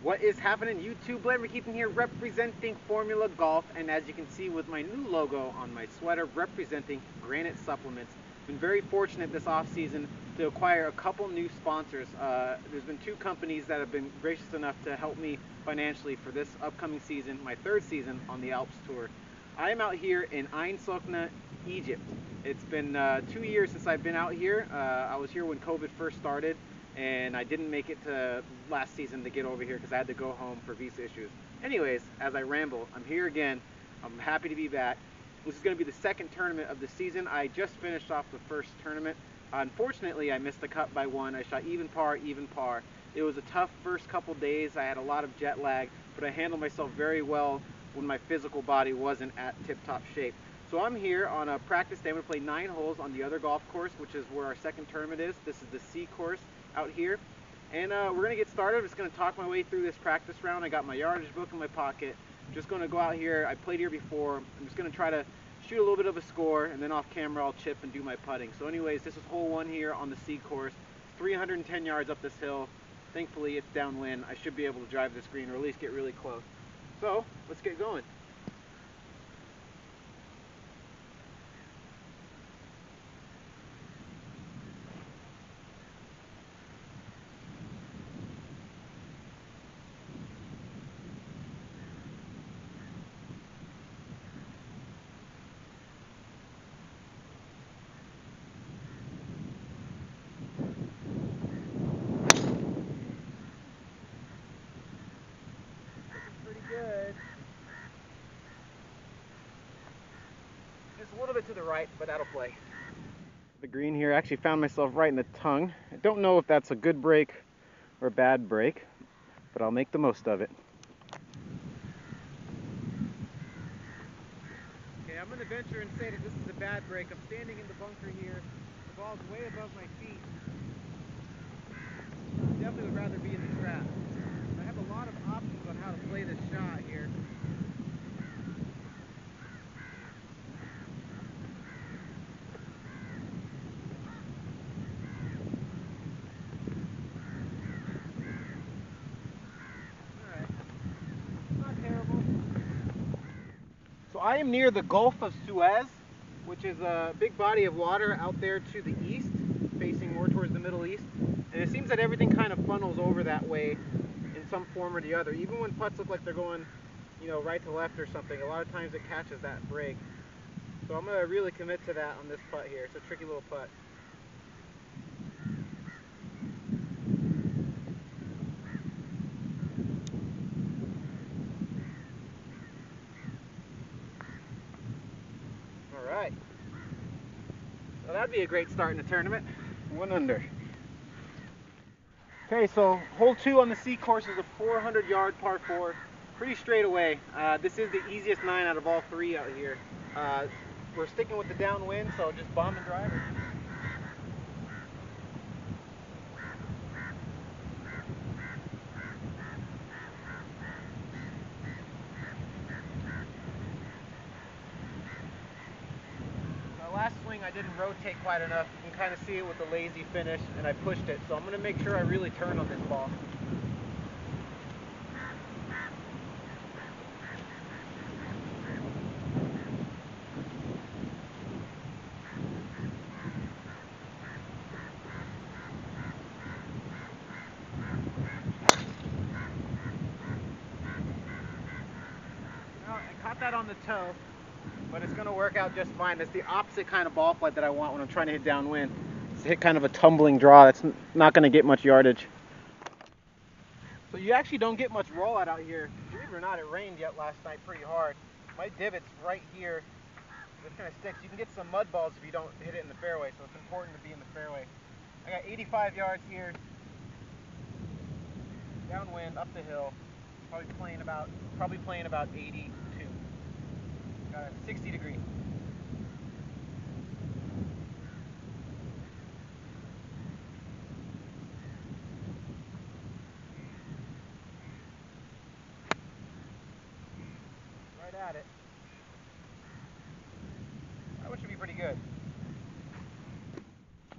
What is happening, YouTube? Blair McKeithen here, representing Formula Golf, and as you can see with my new logo on my sweater, representing Granite Supplements. Been very fortunate this off season to acquire a couple new sponsors. There's been two companies that have been gracious enough to help me financially for this upcoming season, my third season on the Alps Tour. I am out here in Ain Sokhna, Egypt. It's been 2 years since I've been out here. I was here when COVID first started, and I didn't make it to last season to get over here because I had to go home for visa issues. Anyways, as I ramble, I'm here again. I'm happy to be back. This is going to be the second tournament of the season. I just finished off the first tournament. Unfortunately, I missed the cut by one. I shot even par. It was a tough first couple days. I had a lot of jet lag, but I handled myself very well when my physical body wasn't at tip-top shape. So I'm here on a practice day. I'm going to play 9 holes on the other golf course, which is where our second tournament is. This is the C course out here. And we're going to get started. I'm just going to talk my way through this practice round. I got my yardage book in my pocket. I'm just going to go out here. I played here before. I'm just going to try to shoot a little bit of a score, and then off camera I'll chip and do my putting. So anyways, this is hole 1 here on the C course. 310 yards up this hill. Thankfully it's downwind. I should be able to drive this green, or at least get really close. So let's get going. Good. Just a little bit to the right, but that'll play. The green here, I actually found myself right in the tongue. I don't know if that's a good break or a bad break, but I'll make the most of it. Okay, I'm going to venture and say that this is a bad break. I'm standing in the bunker here. The ball's way above my feet. I definitely would rather be in the trap. I have a lot of options on how to play this shot here. So I am near the Gulf of Suez, which is a big body of water out there to the east, facing more towards the Middle East. And it seems that everything kind of funnels over that way in some form or the other. Even when putts look like they're going, right to left or something, a lot of times it catches that break. So I'm going to really commit to that on this putt here. It's a tricky little putt. Alright. So that'd be a great start in the tournament. 1 under. Okay, so hole 2 on the C course is a 400-yard par 4. Pretty straight away. This is the easiest 9 out of all 3 out here. We're sticking with the downwind, so just bomb and drive. Last swing I didn't rotate quite enough. You can kind of see it with the lazy finish, and I pushed it. So I'm going to make sure I really turn on this ball. Well, I caught that on the toe, but it's going to work out just fine. It's the opposite kind of ball flight that I want when I'm trying to hit downwind. It's to hit kind of a tumbling draw that's not going to get much yardage. So you actually don't get much rollout out here. Believe it or not, it rained yet last night pretty hard. My divot's right here. This kind of sticks. You can get some mud balls if you don't hit it in the fairway, so it's important to be in the fairway. I got 85 yards here. Downwind, up the hill. Probably playing about 82. Got a 60 degree. Right at it. That one should be pretty good.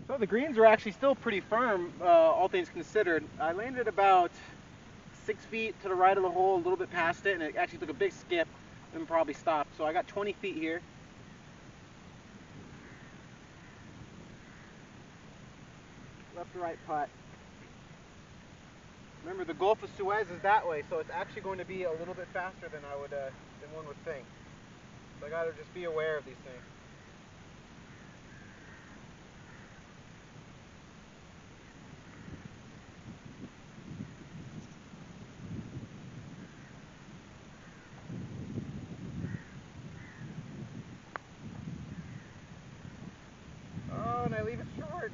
So the greens are actually still pretty firm, all things considered. I landed about 6 feet to the right of the hole, a little bit past it, and it actually took a big skip and probably stopped. So I got 20 feet here. Left to right putt. Remember, the Gulf of Suez is that way, so it's actually going to be a little bit faster than than one would think. So I got to just be aware of these things. Oh, and I leave it short.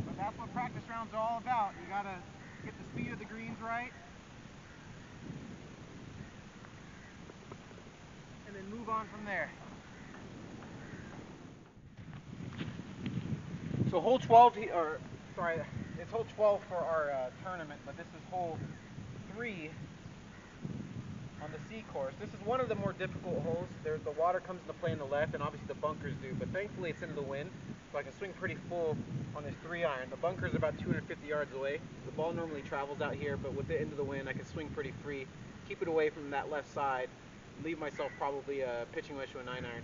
But that's what practice rounds are all about. You got to get the speed of the greens right, and then move on from there. So hole 12, or sorry, it's hole 12 for our tournament, but this is hole 3 on the C course. This is one of the more difficult holes. The water comes into play on the left, and obviously the bunkers do, but thankfully it's into the wind, so I can swing pretty full on this 3-iron. The bunker's about 250 yards away. The ball normally travels out here, but with it into the wind, I can swing pretty free, keep it away from that left side, and leave myself probably pitching wedge to a 9-iron in.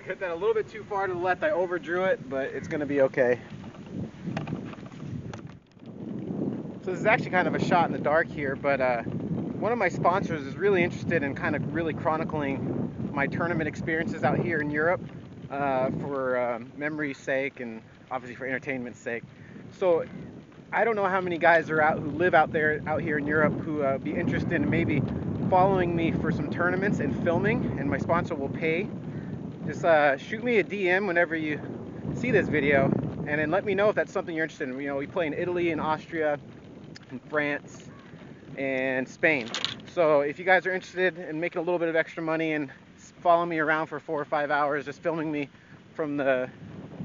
Hit that a little bit too far to the left. I overdrew it, but it's going to be okay. So this is actually kind of a shot in the dark here, but one of my sponsors is really interested in kind of really chronicling my tournament experiences out here in Europe for memory's sake and obviously for entertainment's sake. So I don't know how many guys are out who live out here in Europe who be interested in maybe following me for some tournaments and filming, and my sponsor will pay. Just shoot me a DM whenever you see this video, and then let me know if that's something you're interested in. You know, we play in Italy and Austria and France and Spain. So if you guys are interested in making a little bit of extra money and following me around for 4 or 5 hours, just filming me from the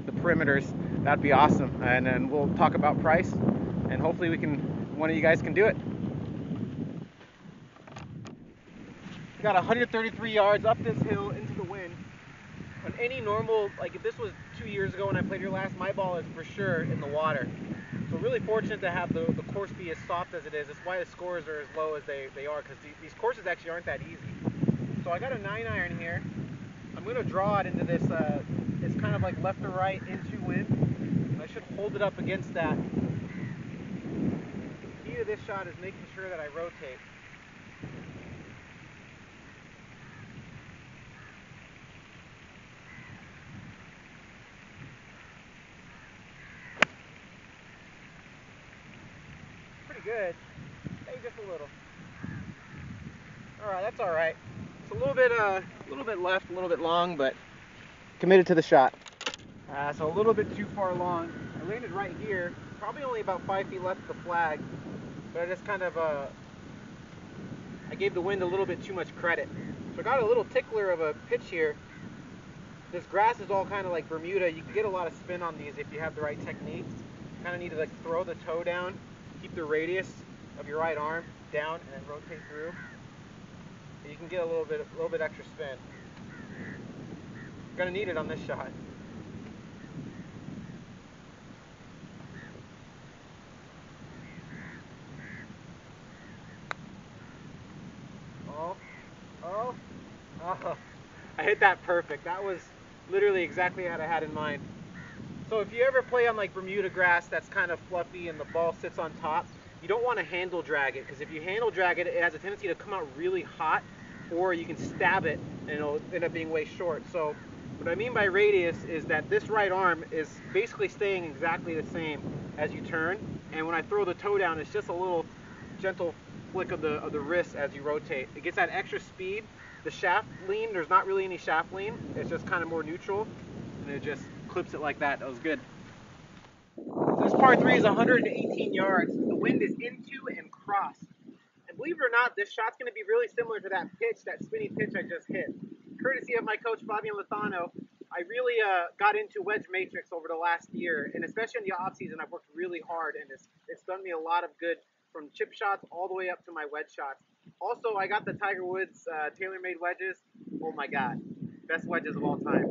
perimeters, that'd be awesome. And then we'll talk about price, and hopefully one of you guys can do it. We got 133 yards up this hill into the wind. On any normal, like if this was 2 years ago when I played here last, my ball is for sure in the water. So really fortunate to have the course be as soft as it is. That's why the scores are as low as they are, because these courses actually aren't that easy. So I got a 9-iron here. I'm going to draw it into this, it's kind of like left to right into wind. And I should hold it up against that. The key to this shot is making sure that I rotate. Good. Hey, just a little. All right, that's all right. It's a little bit left, a little bit long, but committed to the shot. So a little bit too far long. I landed right here, probably only about 5 feet left of the flag, but I just kind of I gave the wind a little bit too much credit. So I got a little tickler of a pitch here. This grass is all kind of like Bermuda. You can get a lot of spin on these if you have the right technique. You kind of need to like throw the toe down. Keep the radius of your right arm down and then rotate through. You can get a little bit extra spin. You're gonna need it on this shot. Oh. I hit that perfect. That was literally exactly what I had in mind. So if you ever play on like Bermuda grass that's kind of fluffy and the ball sits on top, you don't want to handle drag it, because if you handle drag it, it has a tendency to come out really hot, or you can stab it and it'll end up being way short. So what I mean by radius is that this right arm is basically staying exactly the same as you turn, and when I throw the toe down, it's just a little gentle flick of the wrist as you rotate. It gets that extra speed. The shaft lean, there's not really any shaft lean, it's just kind of more neutral, and it just clips it like that. That was good. This par 3 is 118 yards. The wind is into and cross. And believe it or not, this shot's going to be really similar to that pitch, that spinny pitch I just hit. Courtesy of my coach, Fabian Lozano, I really got into wedge matrix over the last year, and especially in the off season, I've worked really hard, and it's done me a lot of good from chip shots all the way up to my wedge shots. Also, I got the Tiger Woods TaylorMade wedges. Oh my God, best wedges of all time.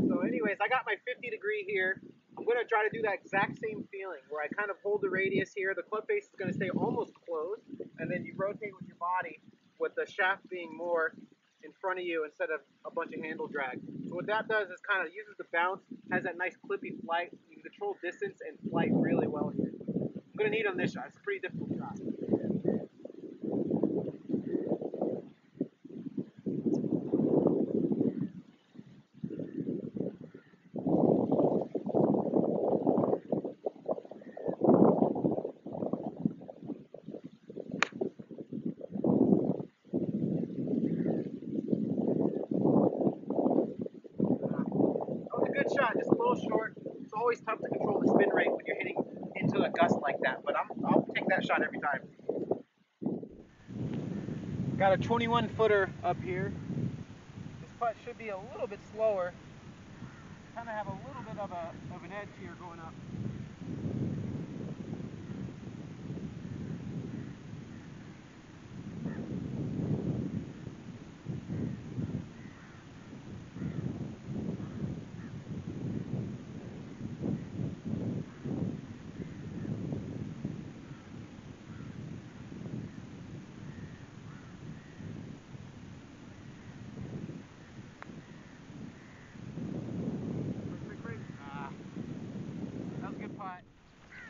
So anyways, I got my 50-degree here. I'm going to try to do that exact same feeling where I kind of hold the radius here. The club face is going to stay almost closed, and then you rotate with your body with the shaft being more in front of you instead of a bunch of handle drag. So what that does is kind of uses the bounce, has that nice clippy flight. You can control distance and flight really well here. I'm going to need on this shot. It's a pretty difficult shot. Good shot, just a little short. It's always tough to control the spin rate when you're hitting into a gust like that, but I'll take that shot every time. Got a 21-footer up here. This putt should be a little bit slower. Kind of have a little bit of an edge here going up.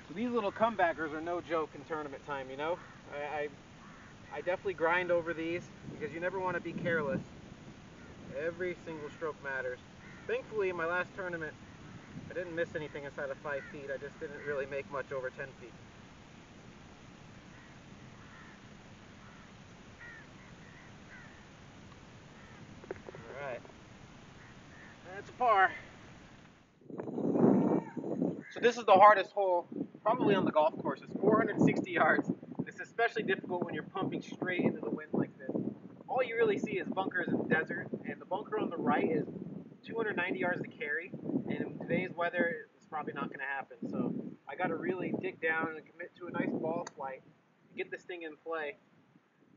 So these little comebackers are no joke in tournament time, you know? I definitely grind over these because you never want to be careless. Every single stroke matters. Thankfully, in my last tournament, I didn't miss anything inside of 5 feet. I just didn't really make much over 10 feet. Alright. That's a par. So this is the hardest hole probably on the golf course. It's 460 yards. It's especially difficult when you're pumping straight into the wind like this. All you really see is bunkers in the desert, and the bunker on the right is 290 yards to carry, and in today's weather, it's probably not going to happen. So I got to really dig down and commit to a nice ball flight to get this thing in play,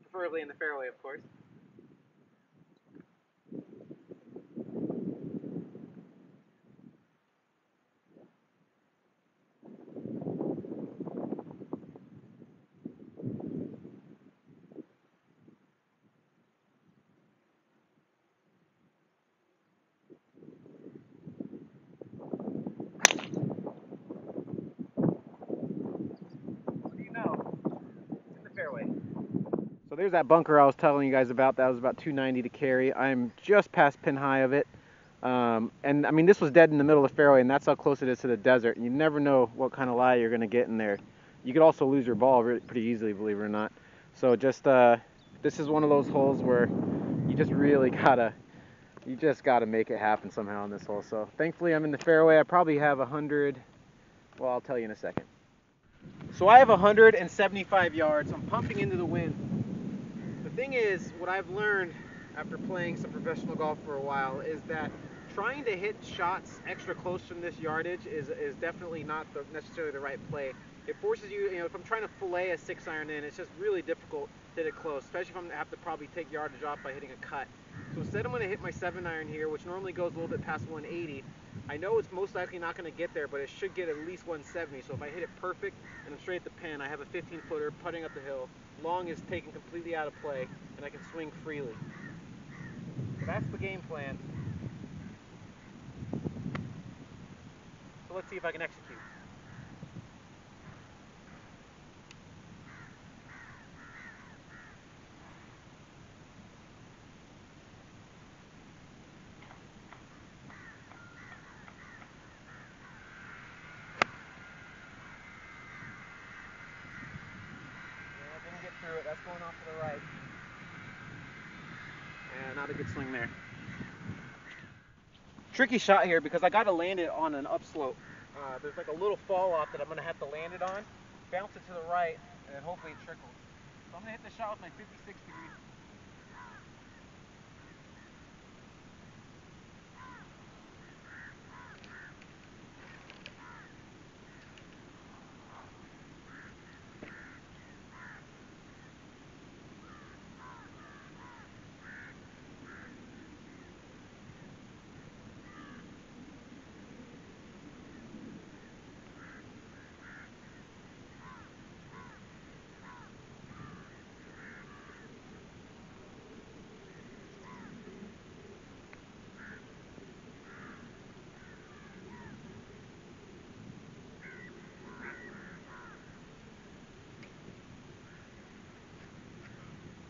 preferably in the fairway, of course. So there's that bunker I was telling you guys about. That was about 290 to carry. I'm just past pin high of it. And I mean, this was dead in the middle of the fairway, and that's how close it is to the desert. And you never know what kind of lie you're going to get in there. You could also lose your ball pretty easily, believe it or not. So just, this is one of those holes where you just really gotta make it happen somehow on this hole. So thankfully I'm in the fairway. I probably have 100, well, I'll tell you in a second. So I have 175 yards. I'm pumping into the wind. The thing is, what I've learned after playing some professional golf for a while is that trying to hit shots extra close from this yardage is definitely not necessarily the right play. It forces you, if I'm trying to fillet a 6-iron in, it's just really difficult to hit it close, especially if I'm going to have to probably take yardage off by hitting a cut. So instead I'm going to hit my 7-iron here, which normally goes a little bit past 180. I know it's most likely not going to get there, but it should get at least 170. So if I hit it perfect and I'm straight at the pin, I have a 15-footer putting up the hill. Long is taken completely out of play, and I can swing freely. So that's the game plan. So let's see if I can execute. Yeah, didn't get through it. That's going off to the right. Yeah, not a good swing there. Tricky shot here because I got to land it on an upslope. there's like a little fall off that I'm going to have to land it on, bounce it to the right, and then hopefully it trickles. So I'm going to hit the shot with my 56 degree.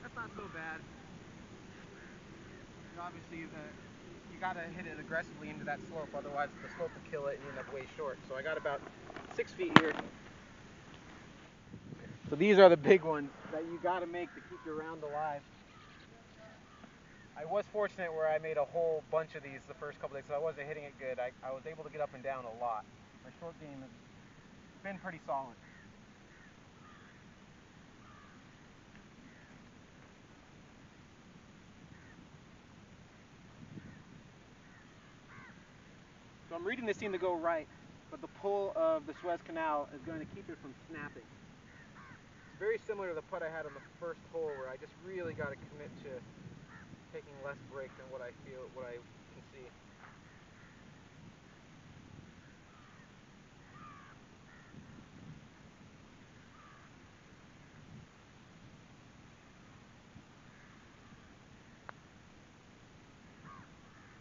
That's not so bad. Obviously, you gotta hit it aggressively into that slope, otherwise the slope will kill it and you end up way short. So I got about 6 feet here. So these are the big ones that you gotta make to keep your round alive. I was fortunate where I made a whole bunch of these the first couple days, so I wasn't hitting it good. I was able to get up and down a lot. My short game has been pretty solid. So I'm reading this seam to go right, but the pull of the Suez Canal is going to keep it from snapping. It's very similar to the putt I had on the first hole, where I just really got to commit to taking less break than what I can see.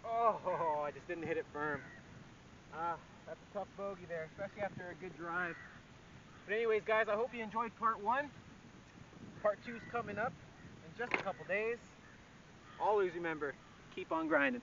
Oh, I just didn't hit it firm. That's a tough bogey there, especially after a good drive. But anyways, guys, I hope you enjoyed part 1. Part 2 is coming up in just a couple days. Always remember, keep on grinding.